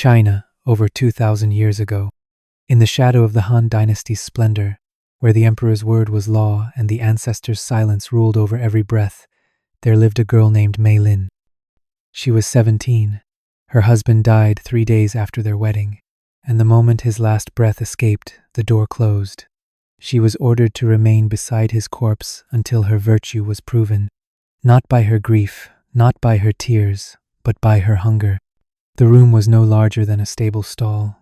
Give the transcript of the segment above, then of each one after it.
China, over 2,000 years ago. In the shadow of the Han dynasty's splendor, where the emperor's word was law and the ancestors' silence ruled over every breath, there lived a girl named Meilin. She was 17. Her husband died 3 days after their wedding, and the moment his last breath escaped, the door closed. She was ordered to remain beside his corpse until her virtue was proven, not by her grief, not by her tears, but by her hunger. The room was no larger than a stable stall.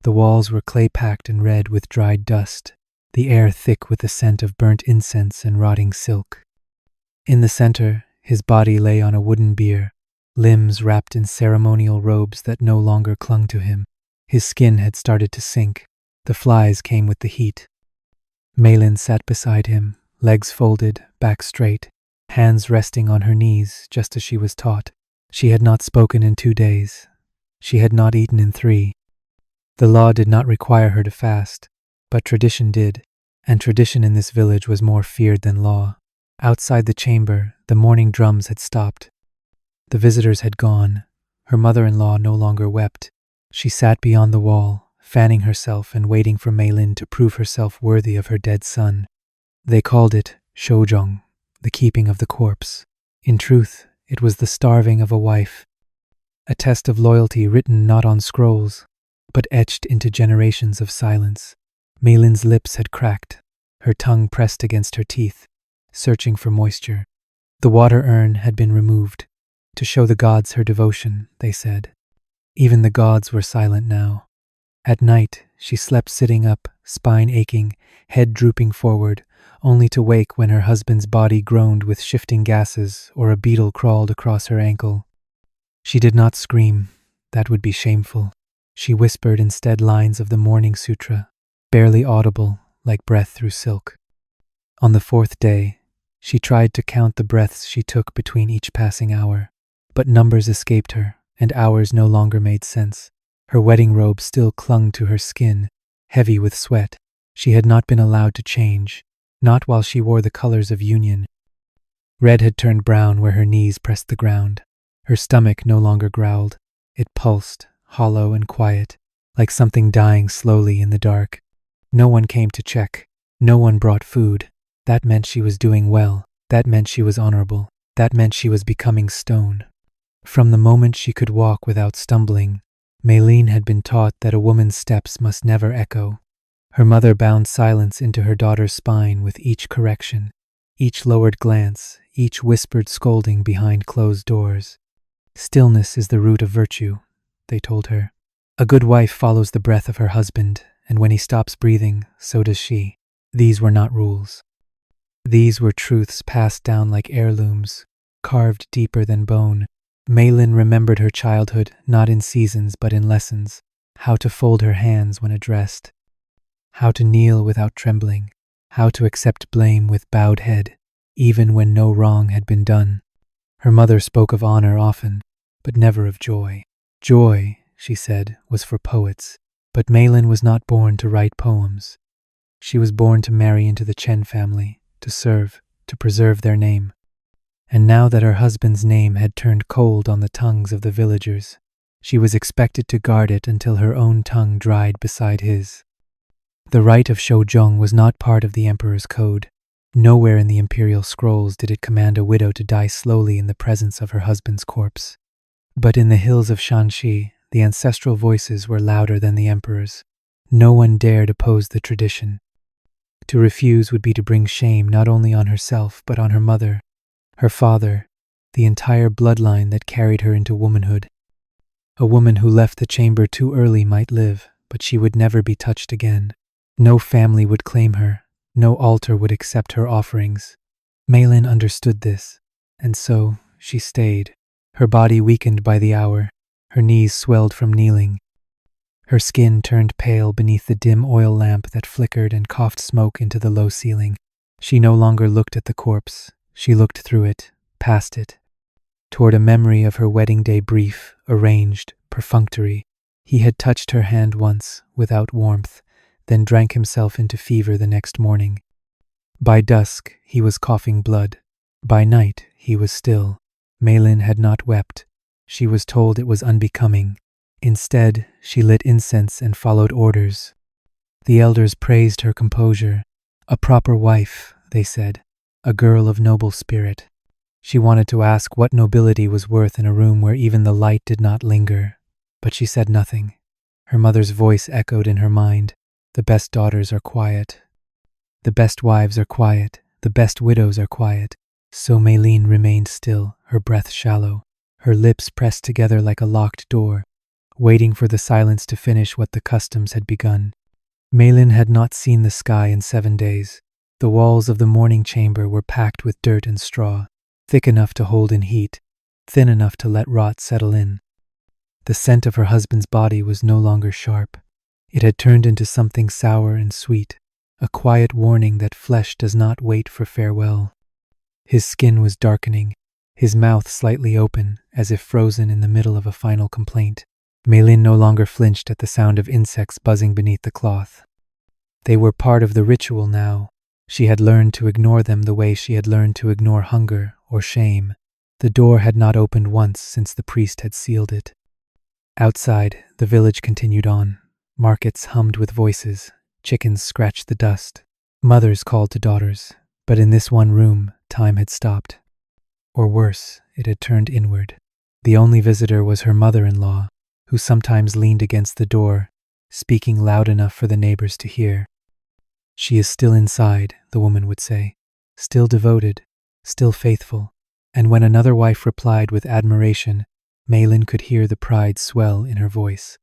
The walls were clay-packed and red with dried dust, the air thick with the scent of burnt incense and rotting silk. In the center, his body lay on a wooden bier, limbs wrapped in ceremonial robes that no longer clung to him. His skin had started to sink. The flies came with the heat. Meilin sat beside him, legs folded, back straight, hands resting on her knees just as she was taught. She had not spoken in 2 days. She had not eaten in 3. The law did not require her to fast, but tradition did, and tradition in this village was more feared than law. Outside the chamber, the morning drums had stopped. The visitors had gone. Her mother-in-law no longer wept. She sat beyond the wall, fanning herself and waiting for Meilin to prove herself worthy of her dead son. They called it shoujong, the keeping of the corpse. In truth, it was the starving of a wife, a test of loyalty written not on scrolls, but etched into generations of silence. Meilin's lips had cracked, her tongue pressed against her teeth, searching for moisture. The water urn had been removed, to show the gods her devotion, they said. Even the gods were silent now. At night, she slept sitting up, spine aching, head drooping forward, only to wake when her husband's body groaned with shifting gases or a beetle crawled across her ankle. She did not scream. That would be shameful. She whispered instead lines of the Morning Sutra, barely audible, like breath through silk. On the 4th day, she tried to count the breaths she took between each passing hour, but numbers escaped her, and hours no longer made sense. Her wedding robe still clung to her skin, heavy with sweat. She had not been allowed to change, not while she wore the colors of union. Red had turned brown where her knees pressed the ground. Her stomach no longer growled. It pulsed, hollow and quiet, like something dying slowly in the dark. No one came to check. No one brought food. That meant she was doing well. That meant she was honorable. That meant she was becoming stone. From the moment she could walk without stumbling, Meilin had been taught that a woman's steps must never echo. Her mother bound silence into her daughter's spine with each correction, each lowered glance, each whispered scolding behind closed doors. Stillness is the root of virtue, they told her. A good wife follows the breath of her husband, and when he stops breathing, so does she. These were not rules. These were truths passed down like heirlooms, carved deeper than bone. Meilin remembered her childhood not in seasons but in lessons, how to fold her hands when addressed, how to kneel without trembling, how to accept blame with bowed head, even when no wrong had been done. Her mother spoke of honor often, but never of joy. Joy, she said, was for poets, but Meilin was not born to write poems. She was born to marry into the Chen family, to serve, to preserve their name. And now that her husband's name had turned cold on the tongues of the villagers, she was expected to guard it until her own tongue dried beside his. The rite of shoujong was not part of the emperor's code. Nowhere in the imperial scrolls did it command a widow to die slowly in the presence of her husband's corpse. But in the hills of Shanxi, the ancestral voices were louder than the emperor's. No one dared oppose the tradition. To refuse would be to bring shame not only on herself but on her mother, her father, the entire bloodline that carried her into womanhood. A woman who left the chamber too early might live, but she would never be touched again. No family would claim her. No altar would accept her offerings. Meilin understood this, and so she stayed, her body weakened by the hour, her knees swelled from kneeling. Her skin turned pale beneath the dim oil lamp that flickered and coughed smoke into the low ceiling. She no longer looked at the corpse. She looked through it, past it, toward a memory of her wedding day brief, arranged, perfunctory. He had touched her hand once, without warmth, then drank himself into fever the next morning. By dusk, he was coughing blood. By night, he was still. Meilin had not wept. She was told it was unbecoming. Instead, she lit incense and followed orders. The elders praised her composure. A proper wife, they said, a girl of noble spirit. She wanted to ask what nobility was worth in a room where even the light did not linger, but she said nothing. Her mother's voice echoed in her mind. The best daughters are quiet. The best wives are quiet. The best widows are quiet. So Meilin remained still, her breath shallow, her lips pressed together like a locked door, waiting for the silence to finish what the customs had begun. Meilin had not seen the sky in 7 days. The walls of the mourning chamber were packed with dirt and straw, thick enough to hold in heat, thin enough to let rot settle in. The scent of her husband's body was no longer sharp. It had turned into something sour and sweet, a quiet warning that flesh does not wait for farewell. His skin was darkening, his mouth slightly open, as if frozen in the middle of a final complaint. Meilin no longer flinched at the sound of insects buzzing beneath the cloth. They were part of the ritual now. She had learned to ignore them the way she had learned to ignore hunger or shame. The door had not opened once since the priest had sealed it. Outside, the village continued on. Markets hummed with voices. Chickens scratched the dust. Mothers called to daughters. But in this one room, time had stopped. Or worse, it had turned inward. The only visitor was her mother-in-law, who sometimes leaned against the door, speaking loud enough for the neighbors to hear. She is still inside, the woman would say, still devoted, still faithful. And when another wife replied with admiration, Meilin could hear the pride swell in her voice.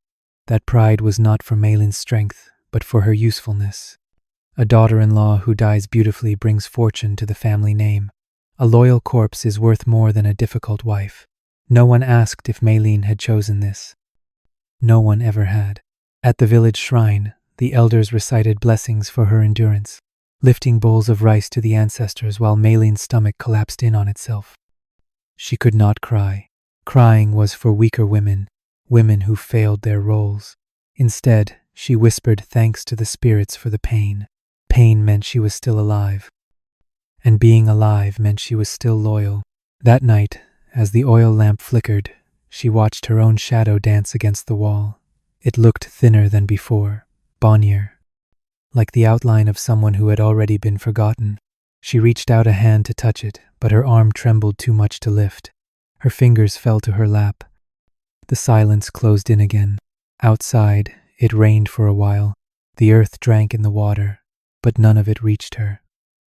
That pride was not for Meilin's strength, but for her usefulness. A daughter-in-law who dies beautifully brings fortune to the family name. A loyal corpse is worth more than a difficult wife. No one asked if Meilin had chosen this. No one ever had. At the village shrine, the elders recited blessings for her endurance, lifting bowls of rice to the ancestors while Meilin's stomach collapsed in on itself. She could not cry. Crying was for weaker women, women who failed their roles. Instead, she whispered thanks to the spirits for the pain. Pain meant she was still alive. And being alive meant she was still loyal. That night, as the oil lamp flickered, she watched her own shadow dance against the wall. It looked thinner than before, bonnier, like the outline of someone who had already been forgotten. She reached out a hand to touch it, but her arm trembled too much to lift. Her fingers fell to her lap. The silence closed in again. Outside, it rained for a while. The earth drank in the water, but none of it reached her.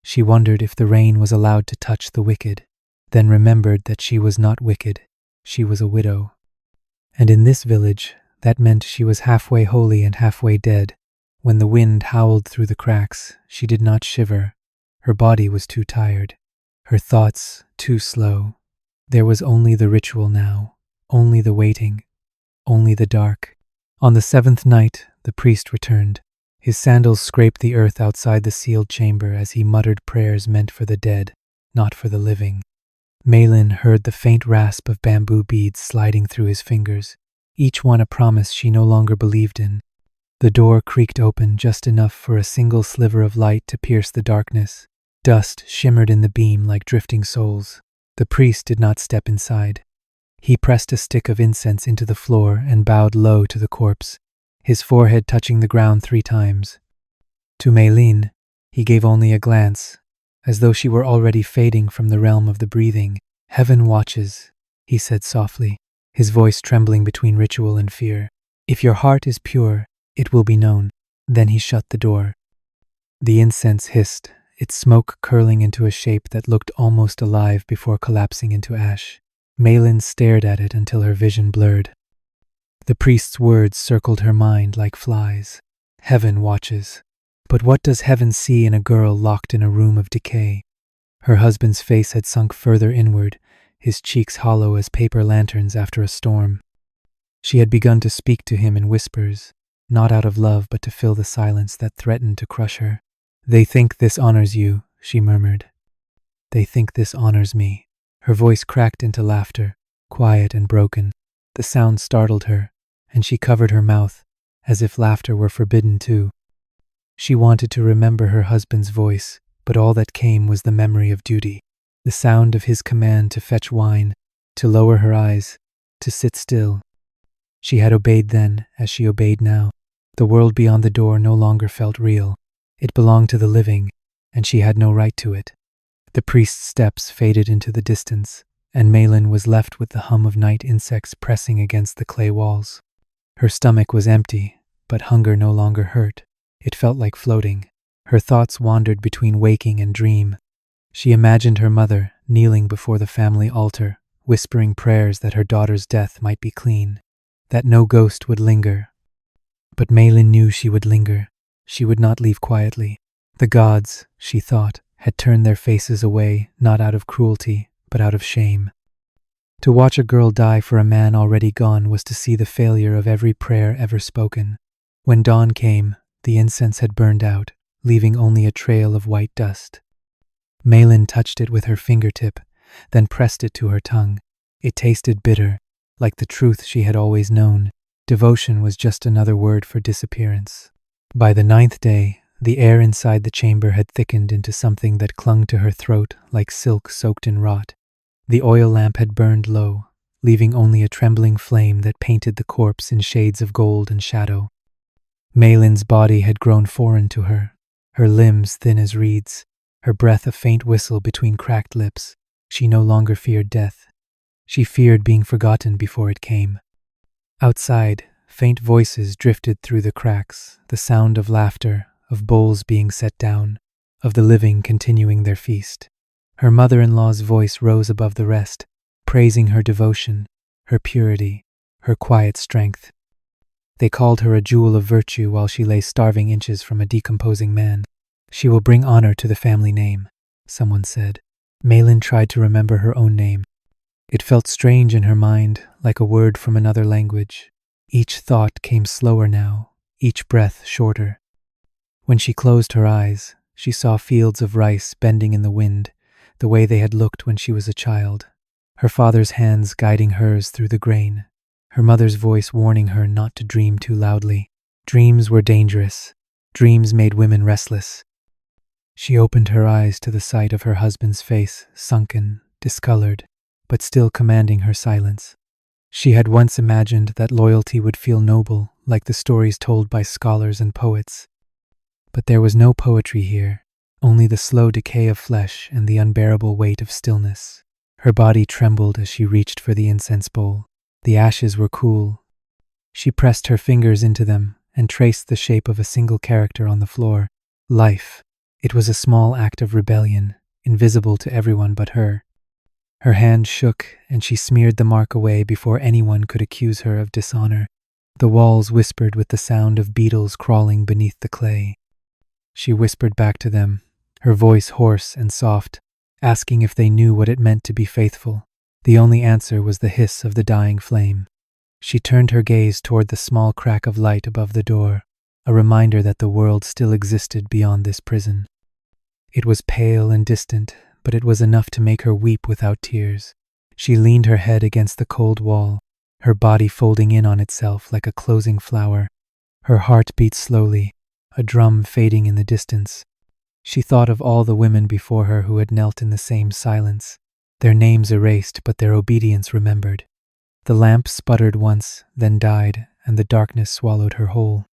She wondered if the rain was allowed to touch the wicked, then remembered that she was not wicked. She was a widow. And in this village, that meant she was halfway holy and halfway dead. When the wind howled through the cracks, she did not shiver. Her body was too tired. Her thoughts too slow. There was only the ritual now, only the waiting, only the dark. On the 7th night, the priest returned. His sandals scraped the earth outside the sealed chamber as he muttered prayers meant for the dead, not for the living. Meilin heard the faint rasp of bamboo beads sliding through his fingers, each one a promise she no longer believed in. The door creaked open just enough for a single sliver of light to pierce the darkness. Dust shimmered in the beam like drifting souls. The priest did not step inside. He pressed a stick of incense into the floor and bowed low to the corpse, his forehead touching the ground 3 times. To Meilin, he gave only a glance, as though she were already fading from the realm of the breathing. "Heaven watches," he said softly, his voice trembling between ritual and fear. "If your heart is pure, it will be known." Then he shut the door. The incense hissed, its smoke curling into a shape that looked almost alive before collapsing into ash. Meilin stared at it until her vision blurred. The priest's words circled her mind like flies. Heaven watches. But what does heaven see in a girl locked in a room of decay? Her husband's face had sunk further inward, his cheeks hollow as paper lanterns after a storm. She had begun to speak to him in whispers, not out of love but to fill the silence that threatened to crush her. "They think this honors you," she murmured. "They think this honors me." Her voice cracked into laughter, quiet and broken. The sound startled her, and she covered her mouth, as if laughter were forbidden too. She wanted to remember her husband's voice, but all that came was the memory of duty, the sound of his command to fetch wine, to lower her eyes, to sit still. She had obeyed then as she obeyed now. The world beyond the door no longer felt real. It belonged to the living, and she had no right to it. The priest's steps faded into the distance, and Meilin was left with the hum of night insects pressing against the clay walls. Her stomach was empty, but hunger no longer hurt. It felt like floating. Her thoughts wandered between waking and dream. She imagined her mother kneeling before the family altar, whispering prayers that her daughter's death might be clean, that no ghost would linger. But Meilin knew she would linger. She would not leave quietly. The gods, she thought, had turned their faces away, not out of cruelty, but out of shame. To watch a girl die for a man already gone was to see the failure of every prayer ever spoken. When dawn came, the incense had burned out, leaving only a trail of white dust. Meilin touched it with her fingertip, then pressed it to her tongue. It tasted bitter, like the truth she had always known. Devotion was just another word for disappearance. By the 9th day, the air inside the chamber had thickened into something that clung to her throat like silk soaked in rot. The oil lamp had burned low, leaving only a trembling flame that painted the corpse in shades of gold and shadow. Meilin's body had grown foreign to her, her limbs thin as reeds, her breath a faint whistle between cracked lips. She no longer feared death. She feared being forgotten before it came. Outside, faint voices drifted through the cracks, the sound of laughter, of bowls being set down, of the living continuing their feast. Her mother-in-law's voice rose above the rest, praising her devotion, her purity, her quiet strength. They called her a jewel of virtue while she lay starving inches from a decomposing man. She will bring honor to the family name, someone said. Meilin tried to remember her own name. It felt strange in her mind, like a word from another language. Each thought came slower now, each breath shorter. When she closed her eyes, she saw fields of rice bending in the wind, the way they had looked when she was a child. Her father's hands guiding hers through the grain, her mother's voice warning her not to dream too loudly. Dreams were dangerous. Dreams made women restless. She opened her eyes to the sight of her husband's face, sunken, discolored, but still commanding her silence. She had once imagined that loyalty would feel noble, like the stories told by scholars and poets. But there was no poetry here, only the slow decay of flesh and the unbearable weight of stillness. Her body trembled as she reached for the incense bowl. The ashes were cool. She pressed her fingers into them and traced the shape of a single character on the floor. Life. It was a small act of rebellion, invisible to everyone but her. Her hand shook, and she smeared the mark away before anyone could accuse her of dishonor. The walls whispered with the sound of beetles crawling beneath the clay. She whispered back to them, her voice hoarse and soft, asking if they knew what it meant to be faithful. The only answer was the hiss of the dying flame. She turned her gaze toward the small crack of light above the door, a reminder that the world still existed beyond this prison. It was pale and distant, but it was enough to make her weep without tears. She leaned her head against the cold wall, her body folding in on itself like a closing flower. Her heart beat slowly, a drum fading in the distance. She thought of all the women before her who had knelt in the same silence, their names erased but their obedience remembered. The lamp sputtered once, then died, and the darkness swallowed her whole.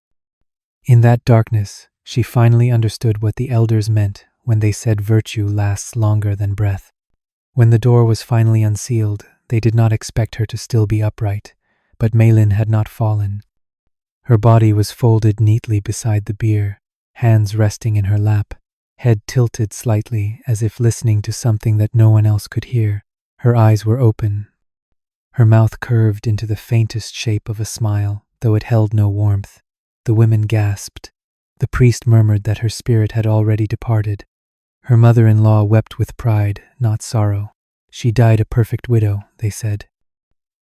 In that darkness, she finally understood what the elders meant when they said virtue lasts longer than breath. When the door was finally unsealed, they did not expect her to still be upright, but Meilin had not fallen. Her body was folded neatly beside the bier, hands resting in her lap, head tilted slightly as if listening to something that no one else could hear. Her eyes were open, her mouth curved into the faintest shape of a smile, though it held no warmth. The women gasped. The priest murmured that her spirit had already departed. Her mother-in-law wept with pride, not sorrow. She died a perfect widow, they said.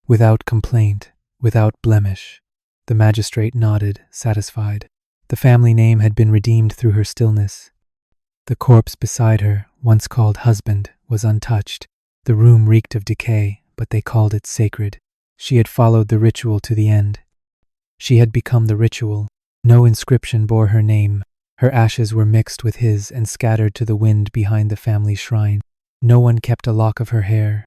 Without complaint, without blemish. The magistrate nodded, satisfied. The family name had been redeemed through her stillness. The corpse beside her, once called husband, was untouched. The room reeked of decay, but they called it sacred. She had followed the ritual to the end. She had become the ritual. No inscription bore her name. Her ashes were mixed with his and scattered to the wind behind the family shrine. No one kept a lock of her hair.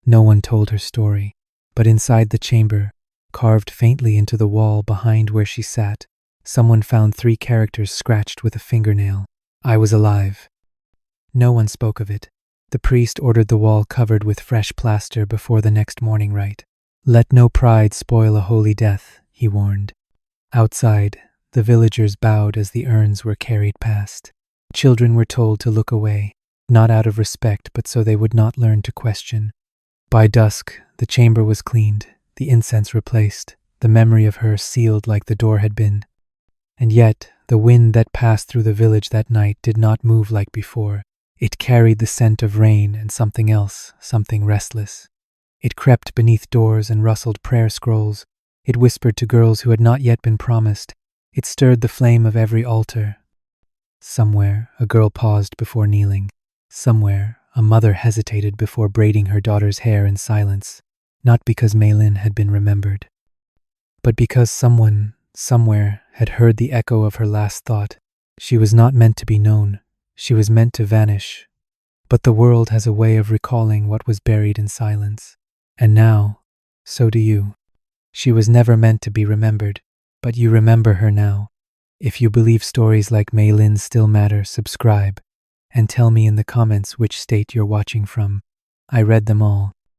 No one told her story. But inside the chamber, carved faintly into the wall behind where she sat. Someone found 3 characters scratched with a fingernail. I was alive. No one spoke of it. The priest ordered the wall covered with fresh plaster before the next morning rite. Let no pride spoil a holy death, he warned. Outside, the villagers bowed as the urns were carried past. Children were told to look away, not out of respect but so they would not learn to question. By dusk, the chamber was cleaned, the incense replaced, the memory of her sealed like the door had been. And yet, the wind that passed through the village that night did not move like before. It carried the scent of rain and something else, something restless. It crept beneath doors and rustled prayer scrolls. It whispered to girls who had not yet been promised. It stirred the flame of every altar. Somewhere, a girl paused before kneeling. Somewhere, a mother hesitated before braiding her daughter's hair in silence, not because Meilin had been remembered, but because someone, somewhere, had heard the echo of her last thought. She was not meant to be known. She was meant to vanish. But the world has a way of recalling what was buried in silence. And now, so do you. She was never meant to be remembered, but you remember her now. If you believe stories like Meilin's still matter, subscribe, and tell me in the comments which state you're watching from. I read them all.